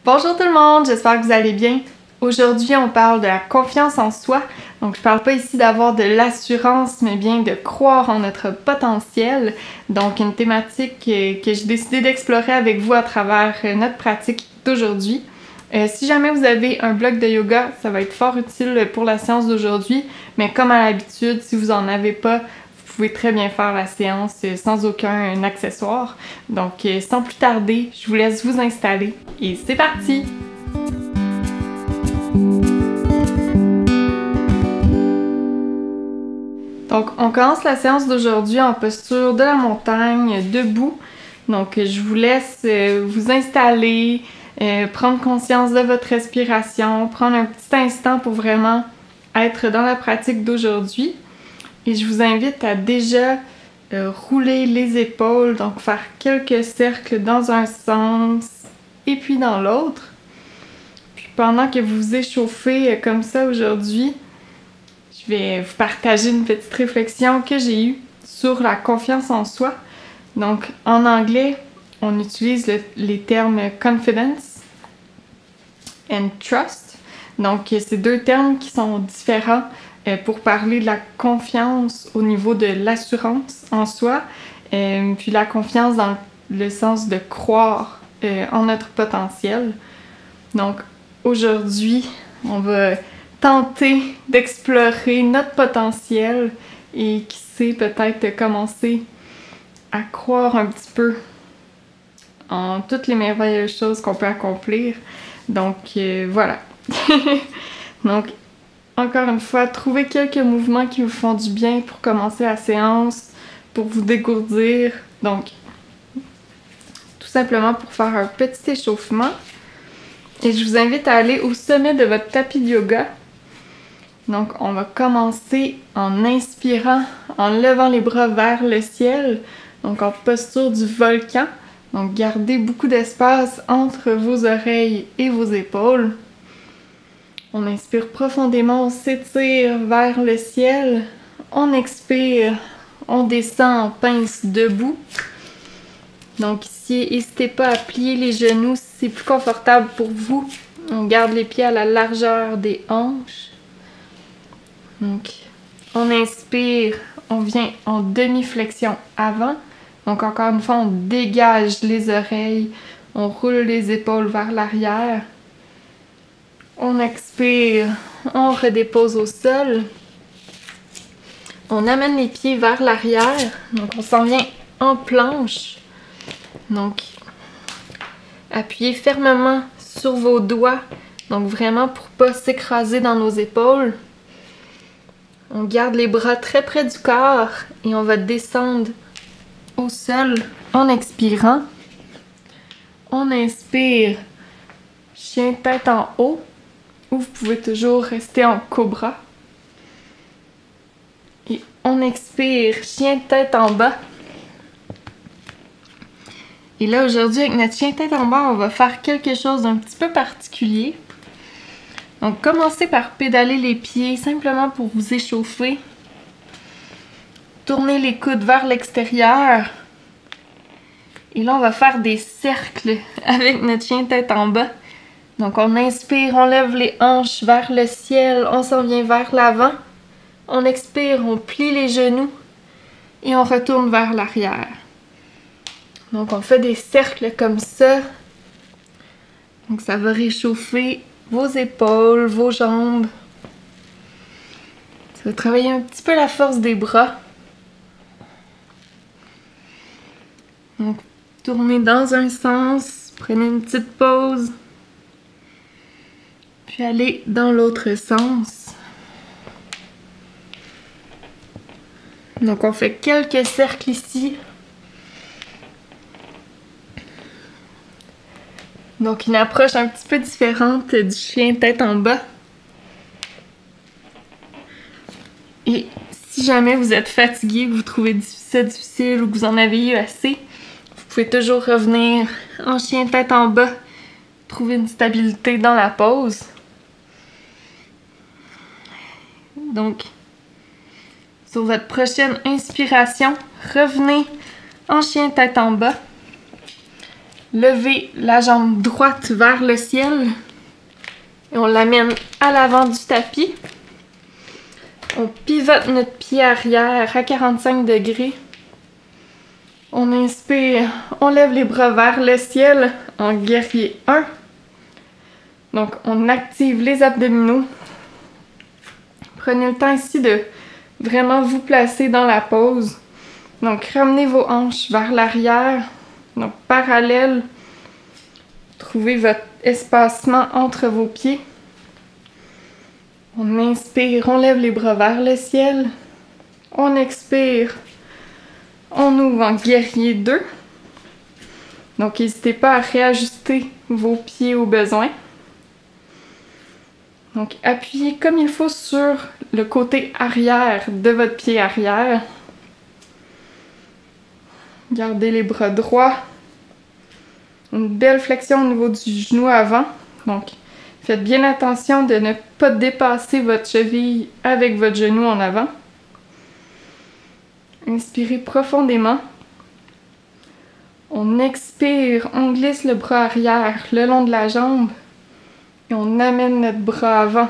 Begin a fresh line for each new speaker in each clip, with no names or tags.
Bonjour tout le monde, j'espère que vous allez bien. Aujourd'hui, on parle de la confiance en soi. Donc, je parle pas ici d'avoir de l'assurance, mais bien de croire en notre potentiel. Donc, une thématique que j'ai décidé d'explorer avec vous à travers notre pratique d'aujourd'hui. Si jamais vous avez un bloc de yoga, ça va être fort utile pour la séance d'aujourd'hui. Mais comme à l'habitude, si vous en avez pas, vous pouvez très bien faire la séance sans aucun accessoire. Donc, sans plus tarder, je vous laisse vous installer et c'est parti! Donc, on commence la séance d'aujourd'hui en posture de la montagne, debout. Donc, je vous laisse vous installer, prendre conscience de votre respiration, prendre un petit instant pour vraiment être dans la pratique d'aujourd'hui. Et je vous invite à déjà rouler les épaules, donc faire quelques cercles dans un sens et puis dans l'autre. Puis pendant que vous vous échauffez comme ça aujourd'hui, je vais vous partager une petite réflexion que j'ai eue sur la confiance en soi. Donc en anglais, on utilise les termes confidence and trust. Donc c'est deux termes qui sont différents pour parler de la confiance au niveau de l'assurance en soi, puis la confiance dans le sens de croire en notre potentiel. Donc aujourd'hui, on va tenter d'explorer notre potentiel et qui sait peut-être commencer à croire un petit peu en toutes les merveilleuses choses qu'on peut accomplir. Donc voilà. Donc encore une fois, trouvez quelques mouvements qui vous font du bien pour commencer la séance, pour vous dégourdir. Donc, tout simplement pour faire un petit échauffement. Et je vous invite à aller au sommet de votre tapis de yoga. Donc, on va commencer en inspirant, en levant les bras vers le ciel. Donc, en posture du volcan. Donc, gardez beaucoup d'espace entre vos oreilles et vos épaules. On inspire profondément, on s'étire vers le ciel. On expire, on descend en pince debout. Donc ici, n'hésitez pas à plier les genoux si c'est plus confortable pour vous. On garde les pieds à la largeur des hanches. Donc, on inspire, on vient en demi-flexion avant. Donc encore une fois, on dégage les oreilles, on roule les épaules vers l'arrière. On expire, on redépose au sol. On amène les pieds vers l'arrière. Donc, on s'en vient en planche. Donc, appuyez fermement sur vos doigts. Donc, vraiment pour ne pas s'écraser dans nos épaules. On garde les bras très près du corps et on va descendre au sol en expirant. On inspire, chien tête en haut. Ou vous pouvez toujours rester en cobra. Et on expire, chien tête en bas. Et là, aujourd'hui, avec notre chien tête en bas, on va faire quelque chose d'un petit peu particulier. Donc, commencez par pédaler les pieds, simplement pour vous échauffer. Tournez les coudes vers l'extérieur. Et là, on va faire des cercles avec notre chien tête en bas. Donc, on inspire, on lève les hanches vers le ciel, on s'en vient vers l'avant. On expire, on plie les genoux et on retourne vers l'arrière. Donc, on fait des cercles comme ça. Donc, ça va réchauffer vos épaules, vos jambes. Ça va travailler un petit peu la force des bras. Donc, tournez dans un sens, prenez une petite pause. Puis aller dans l'autre sens. Donc on fait quelques cercles ici. Donc une approche un petit peu différente du chien tête en bas. Et si jamais vous êtes fatigué, vous trouvez ça difficile ou que vous en avez eu assez, vous pouvez toujours revenir en chien tête en bas. Trouver une stabilité dans la pose. Donc, sur votre prochaine inspiration, revenez en chien tête en bas. lever la jambe droite vers le ciel et on l'amène à l'avant du tapis. On pivote notre pied arrière à 45 degrés. On inspire, on lève les bras vers le ciel en guerrier 1. Donc, on active les abdominaux. Prenez le temps ici de vraiment vous placer dans la pose. Donc, ramenez vos hanches vers l'arrière. Donc, parallèle. Trouvez votre espacement entre vos pieds. On inspire, on lève les bras vers le ciel. On expire. On ouvre en guerrier 2. Donc, n'hésitez pas à réajuster vos pieds au besoin. Donc, appuyez comme il faut sur le côté arrière de votre pied arrière. Gardez les bras droits. Une belle flexion au niveau du genou avant. Donc, faites bien attention de ne pas dépasser votre cheville avec votre genou en avant. Inspirez profondément. On expire, on glisse le bras arrière le long de la jambe et on amène notre bras avant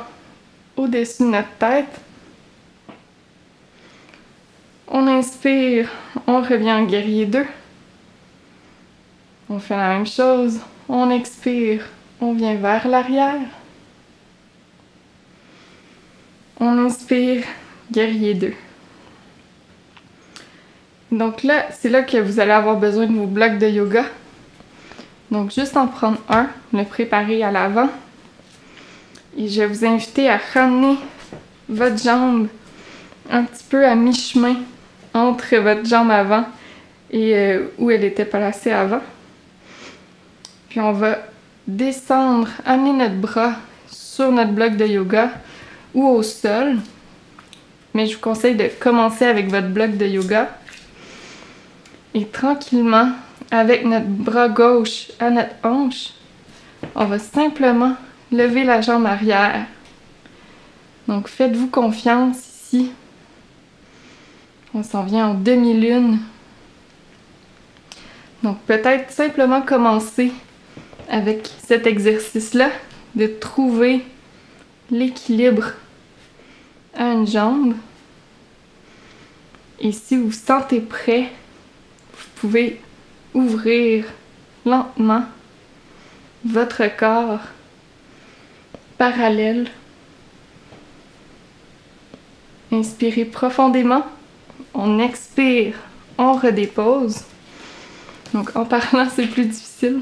au-dessus de notre tête. On inspire, on revient en guerrier 2. On fait la même chose, on expire, on vient vers l'arrière. On inspire, guerrier 2. Donc là, c'est là que vous allez avoir besoin de vos blocs de yoga. Donc juste en prendre un, le préparer à l'avant. Et je vais vous inviter à ramener votre jambe un petit peu à mi-chemin entre votre jambe avant et où elle était placée avant. Puis on va descendre, amener notre bras sur notre bloc de yoga ou au sol. Mais je vous conseille de commencer avec votre bloc de yoga. Et tranquillement, avec notre bras gauche à notre hanche, on va simplement lever la jambe arrière. Donc faites-vous confiance ici. On s'en vient en demi-lune. Donc peut-être simplement commencer avec cet exercice-là, de trouver l'équilibre à une jambe. Et si vous vous sentez prêt, vous pouvez ouvrir lentement votre corps parallèle. Inspirez profondément. On expire, on redépose. Donc en parlant, c'est plus difficile.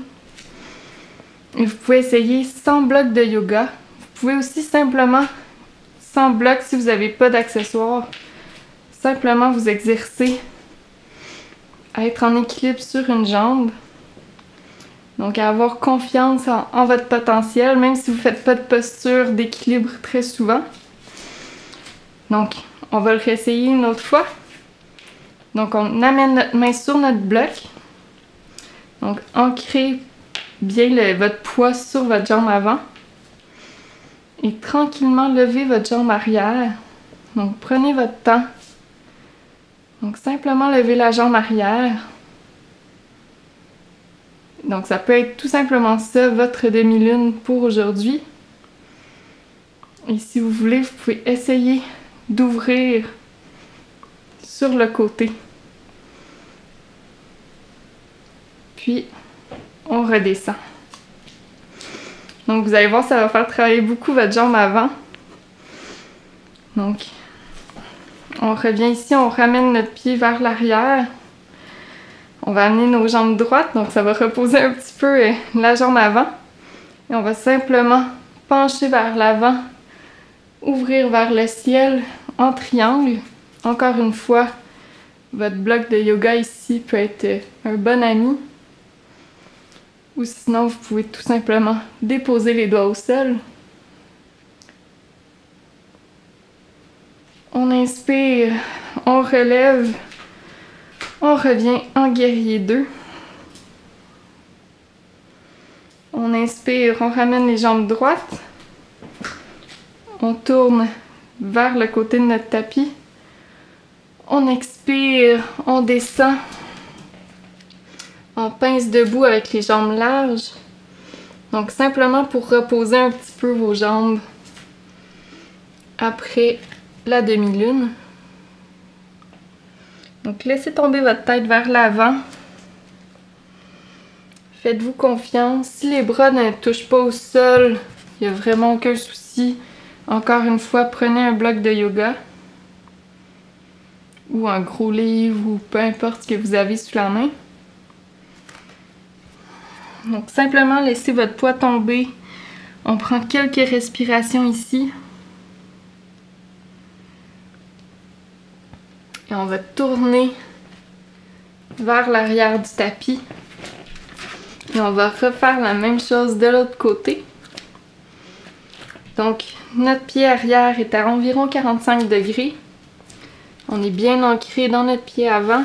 Et vous pouvez essayer sans bloc de yoga. Vous pouvez aussi simplement, sans bloc si vous n'avez pas d'accessoires, simplement vous exercer à être en équilibre sur une jambe. Donc à avoir confiance en votre potentiel, même si vous ne faites pas de posture d'équilibre très souvent. Donc on va le réessayer une autre fois. Donc on amène notre main sur notre bloc. Donc ancrez bien votre poids sur votre jambe avant. Et tranquillement levez votre jambe arrière. Donc prenez votre temps. Donc simplement lever la jambe arrière. Donc ça peut être tout simplement ça, votre demi-lune pour aujourd'hui. Et si vous voulez, vous pouvez essayer d'ouvrir sur le côté. Puis on redescend. Donc vous allez voir, ça va faire travailler beaucoup votre jambe avant. Donc on revient ici, on ramène notre pied vers l'arrière. On va amener nos jambes droites, donc ça va reposer un petit peu la jambe avant. Et on va simplement pencher vers l'avant, ouvrir vers le ciel en triangle. Encore une fois, votre bloc de yoga ici peut être un bon ami. Ou sinon, vous pouvez tout simplement déposer les doigts au sol. On inspire, on relève, on revient en guerrier 2. On inspire, on ramène les jambes droites. On tourne vers le côté de notre tapis. On expire, on descend. en pince debout avec les jambes larges. Donc simplement pour reposer un petit peu vos jambes après la demi-lune. Donc laissez tomber votre tête vers l'avant. Faites-vous confiance. Si les bras ne touchent pas au sol, il n'y a vraiment aucun souci. Encore une fois, prenez un bloc de yoga ou un gros livre ou peu importe ce que vous avez sous la main. Donc simplement laissez votre poids tomber. On prend quelques respirations ici. Et on va tourner vers l'arrière du tapis. Et on va refaire la même chose de l'autre côté. Donc, notre pied arrière est à environ 45 degrés. On est bien ancré dans notre pied avant.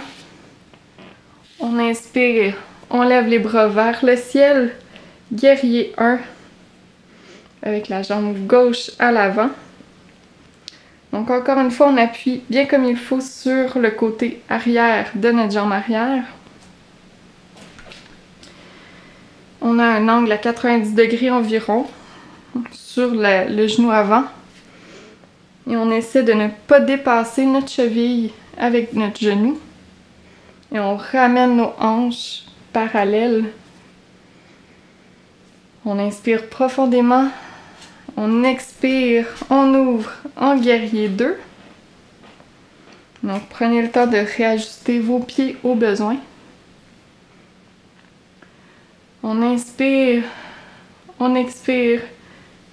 On inspire, on lève les bras vers le ciel. Guerrier 1. Avec la jambe gauche à l'avant. Donc encore une fois, on appuie bien comme il faut sur le côté arrière de notre jambe arrière. On a un angle à 90 degrés environ sur le genou avant. Et on essaie de ne pas dépasser notre cheville avec notre genou. Et on ramène nos hanches parallèles. On inspire profondément. On expire, on ouvre en guerrier 2. Donc prenez le temps de réajuster vos pieds au besoin. On inspire, on expire,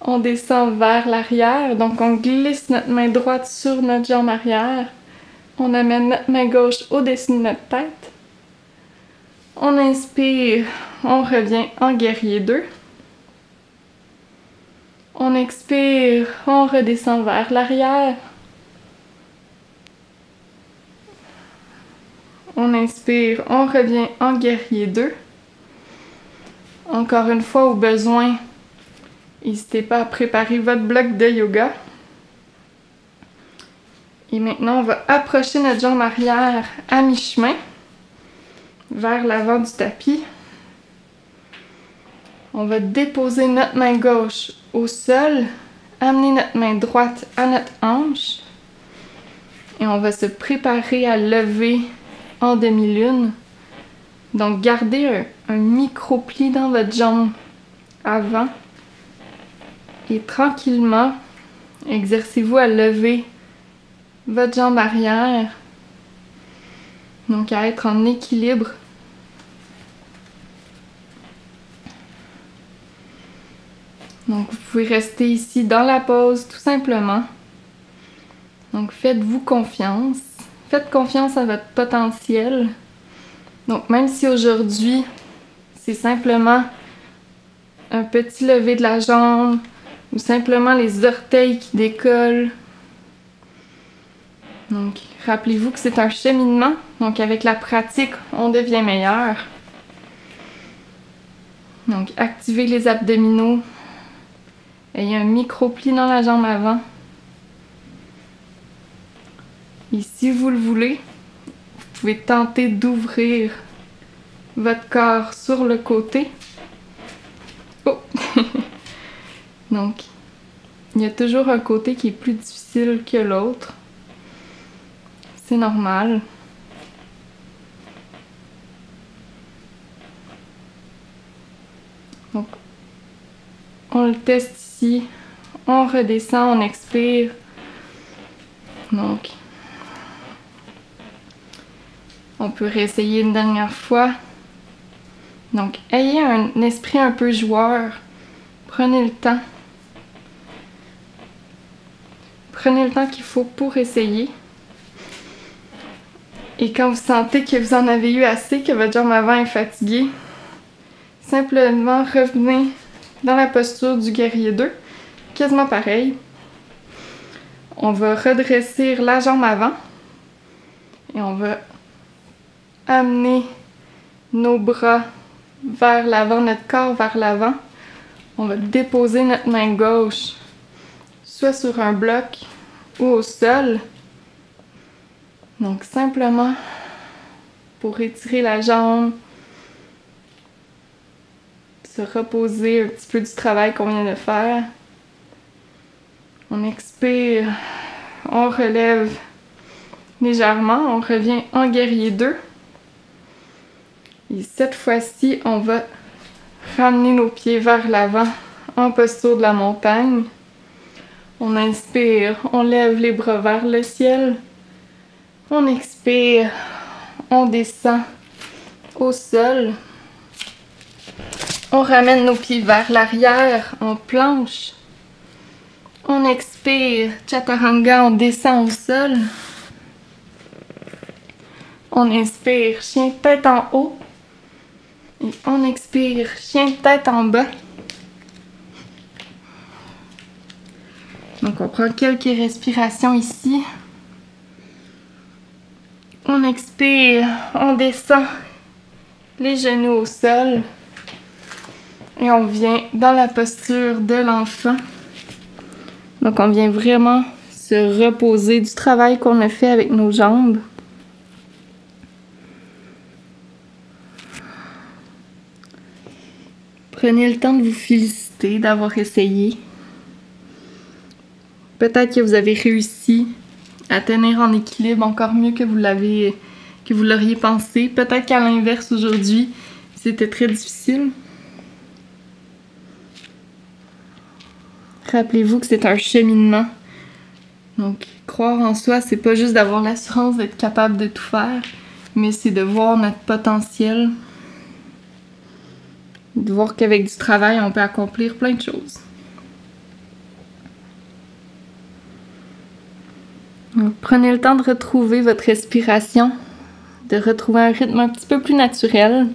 on descend vers l'arrière. Donc on glisse notre main droite sur notre jambe arrière. On amène notre main gauche au-dessus de notre tête. On inspire, on revient en guerrier 2. On expire, on redescend vers l'arrière. On inspire, on revient en guerrier 2. Encore une fois, au besoin, n'hésitez pas à préparer votre bloc de yoga. Et maintenant, on va approcher notre jambe arrière à mi-chemin vers l'avant du tapis. On va déposer notre main gauche au sol, amener notre main droite à notre hanche et on va se préparer à lever en demi-lune. Donc gardez un micro-pli dans votre jambe avant et tranquillement exercez-vous à lever votre jambe arrière, donc à être en équilibre. Donc vous pouvez rester ici dans la pause tout simplement. Donc faites-vous confiance. Faites confiance à votre potentiel. Donc même si aujourd'hui c'est simplement un petit lever de la jambe ou simplement les orteils qui décollent. Donc rappelez-vous que c'est un cheminement. Donc avec la pratique, on devient meilleur. Donc activez les abdominaux. Ayez un micro-pli dans la jambe avant. Et si vous le voulez, vous pouvez tenter d'ouvrir votre corps sur le côté. Oh! Donc, il y a toujours un côté qui est plus difficile que l'autre. C'est normal. Donc, on le teste ici. On redescend, on expire. Donc, on peut réessayer une dernière fois. Donc, ayez un esprit un peu joueur. Prenez le temps. Prenez le temps qu'il faut pour essayer. Et quand vous sentez que vous en avez eu assez, que votre jambe avant est fatiguée, simplement revenez dans la posture du guerrier 2. Quasiment pareil. On va redresser la jambe avant. Et on va amener nos bras vers l'avant, notre corps vers l'avant. On va déposer notre main gauche soit sur un bloc ou au sol. Donc simplement pour étirer la jambe, se reposer un petit peu du travail qu'on vient de faire. On expire, on relève légèrement, on revient en guerrier 2. Et cette fois-ci, on va ramener nos pieds vers l'avant en posture de la montagne. On inspire, on lève les bras vers le ciel. On expire, on descend au sol. On ramène nos pieds vers l'arrière en planche. On expire, Chaturanga, on descend au sol. On inspire, chien tête en haut. Et on expire, chien tête en bas. Donc on prend quelques respirations ici. On expire, on descend les genoux au sol. Et on vient dans la posture de l'enfant. Donc on vient vraiment se reposer du travail qu'on a fait avec nos jambes. Prenez le temps de vous féliciter d'avoir essayé. Peut-être que vous avez réussi à tenir en équilibre encore mieux que vous l'auriez pensé. Peut-être qu'à l'inverse aujourd'hui, c'était très difficile. Rappelez-vous que c'est un cheminement. Donc, croire en soi, c'est pas juste d'avoir l'assurance d'être capable de tout faire, mais c'est de voir notre potentiel. De voir qu'avec du travail, on peut accomplir plein de choses. Donc, prenez le temps de retrouver votre respiration, de retrouver un rythme un petit peu plus naturel.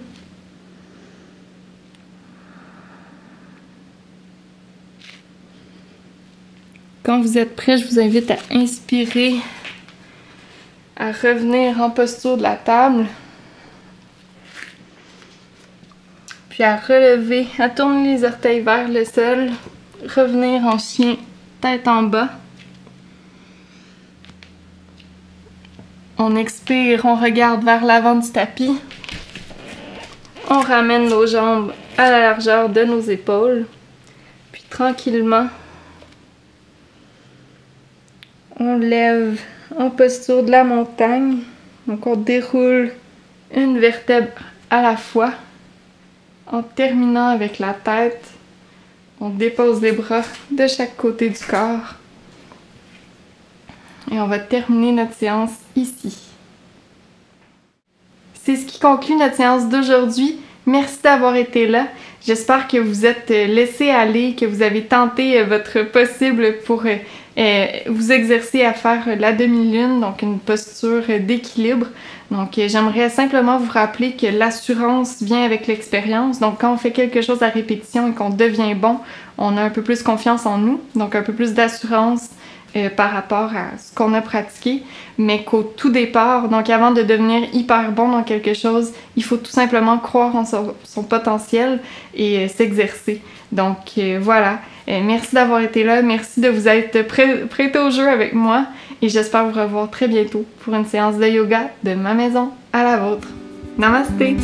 Quand vous êtes prêt, je vous invite à inspirer, à revenir en posture de la table, puis à relever, à tourner les orteils vers le sol, revenir en chien tête en bas. On expire, on regarde vers l'avant du tapis. On ramène nos jambes à la largeur de nos épaules. Puis tranquillement, on lève en posture de la montagne. Donc on déroule une vertèbre à la fois. En terminant avec la tête, on dépose les bras de chaque côté du corps. Et on va terminer notre séance ici. C'est ce qui conclut notre séance d'aujourd'hui. Merci d'avoir été là. J'espère que vous êtes laissé aller, que vous avez tenté votre possible pour vous exercer à faire la demi-lune, donc une posture d'équilibre. Donc j'aimerais simplement vous rappeler que l'assurance vient avec l'expérience. Donc quand on fait quelque chose à répétition et qu'on devient bon, on a un peu plus confiance en nous, donc un peu plus d'assurance par rapport à ce qu'on a pratiqué, mais qu'au tout départ, donc avant de devenir hyper bon dans quelque chose, il faut tout simplement croire en son potentiel et s'exercer. Donc voilà, merci d'avoir été là, merci de vous être prêté au jeu avec moi et j'espère vous revoir très bientôt pour une séance de yoga de ma maison à la vôtre. Namasté!